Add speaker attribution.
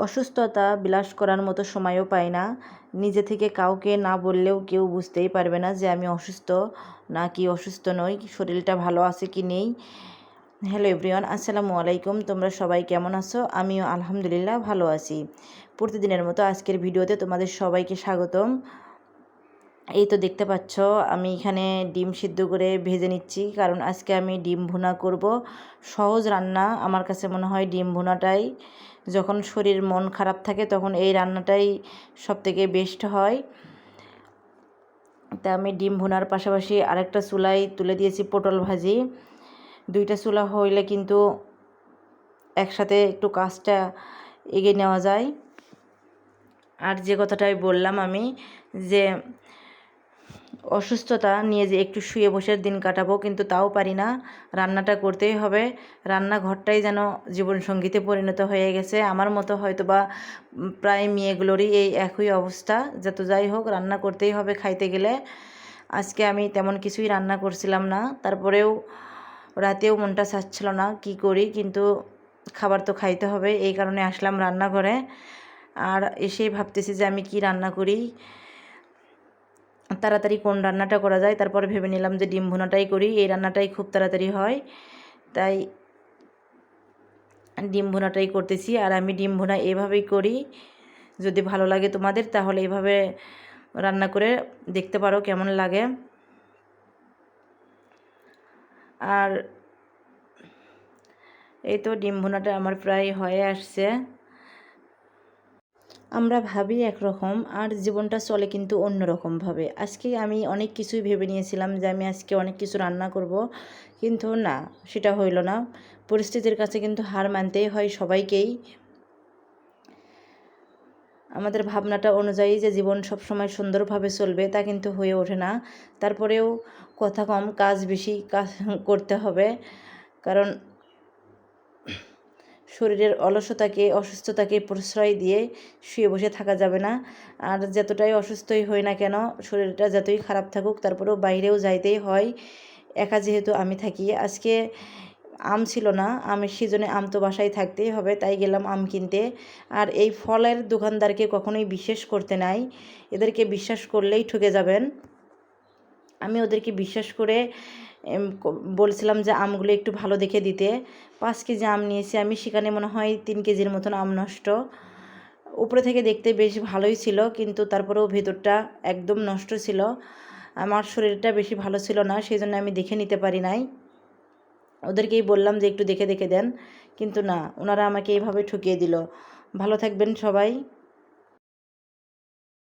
Speaker 1: অসুস্থতা বিলাস করার মতো সময়ও পাই না। নিজে থেকে কাউকে না বললেও কেউ বুঝতেই পারবে না যে আমি অসুস্থ নাকি অসুস্থ নই, শরীরটা ভালো আছে কি নেই। হ্যালো এভরিওয়ান, আসসালামু আলাইকুম। তোমরা সবাই কেমন আছো? আমিও আলহামদুলিল্লাহ ভালো আছি। প্রতিদিনের মতো আজকের ভিডিওতে তোমাদের সবাইকে স্বাগতম। এই তো দেখতে পাচ্ছ আমি এখানে ডিম সিদ্ধ করে ভেজে নিচ্ছি, কারণ আজকে আমি ডিম ভুনা করব। সহজ রান্না আমার কাছে মনে হয় ডিম ভুনাটাই। যখন শরীর মন খারাপ থাকে তখন এই রান্নাটাই সবথেকে বেস্ট হয়। তা আমি ডিম ভুনার পাশাপাশি আরেকটা চুলায় তুলে দিয়েছি পটল ভাজি। দুইটা চুলা হইলে কিন্তু একসাথে একটু কাজটা এগিয়ে নেওয়া যায়। আর যে কথাটাই বললাম আমি, যে অসুস্থতা নিয়ে যে একটু শুয়ে বসে দিন কাটাবো, কিন্তু তাও পারি না, রান্নাটা করতেই হবে। রান্নাঘরটাই যেন জীবনসঙ্গীতে পরিণত হয়ে গেছে। আমার মতো হয়তো বা প্রায় মেয়েগুলোরই এই একই অবস্থা। যত যাই হোক, রান্না করতেই হবে খাইতে গেলে। আজকে আমি তেমন কিছুই রান্না করছিলাম না, তারপরেও রাতেও মনটা চাচ্ছিল না কি করি, কিন্তু খাবার তো খাইতে হবে, এই কারণে আসলাম রান্নাঘরে। আর এসেই ভাবতেছি যে আমি কি রান্না করি, তাড়াতাড়ি কোন রান্নাটা করা যায়। তারপরে ভেবে নিলাম যে ডিম ভুনাটাই করি, এই রান্নাটাই খুব তাড়াতাড়ি হয়, তাই ডিম ভুনাটাই করতেছি। আর আমি ডিম ভুনা এভাবেই করি। যদি ভালো লাগে তোমাদের তাহলে এভাবে রান্না করে দেখতে পারো কেমন লাগে। আর এই তো ডিম ভুনাটা আমার প্রায় হয়ে আসছে। আমরা ভাবি একরকম আর জীবনটা চলে কিন্তু অন্য রকমভাবে। আজকে আমি অনেক কিছুই ভেবে নিয়েছিলাম যে আমি আজকে অনেক কিছু রান্না করব, কিন্তু না, সেটা হইল না। পরিস্থিতির কাছে কিন্তু হার মানতেই হয় সবাইকেই। আমাদের ভাবনাটা অনুযায়ী যে জীবন সবসময় সুন্দরভাবে চলবে তা কিন্তু হয়ে ওঠে না। তারপরেও কথা কম কাজ বেশি, কাজ করতে হবে, কারণ শরীরের অলসতাকে অসুস্থতাকে প্রশ্রয় দিয়ে শুয়ে বসে থাকা যাবে না। আর যতটাই অসুস্থই হই না কেন, শরীরটা যতই খারাপ থাকুক, তারপরেও বাইরেও যাইতেই হয়। একা যেহেতু আমি থাকি, আজকে আম ছিল না, আমের সিজনে আম তো বাসায় থাকতেই হবে, তাই গেলাম আম কিনতে। আর এই ফলের দোকানদারকে কখনোই বিশ্বাস করতে নাই, এদেরকে বিশ্বাস করলেই ঠকে যাবেন। আমি ওদেরকে বিশ্বাস করে বলছিলাম যে আমগুলো একটু ভালো দেখে দিতে। 5 কেজি আম নিয়েছি আমি, সেখানে মনে হয় 3 কেজির মতন আম নষ্ট। উপরে থেকে দেখতে বেশ ভালোই ছিল, কিন্তু তারপরেও ভেতরটা একদম নষ্ট ছিল। আমার শরীরটা বেশি ভালো ছিল না, সেই জন্য আমি দেখে নিতে পারি নাই। ওদেরকেই বললাম যে একটু দেখে দেখে দেন, কিন্তু না, ওনারা আমাকে এইভাবে ঠকিয়ে দিল। ভালো থাকবেন সবাই।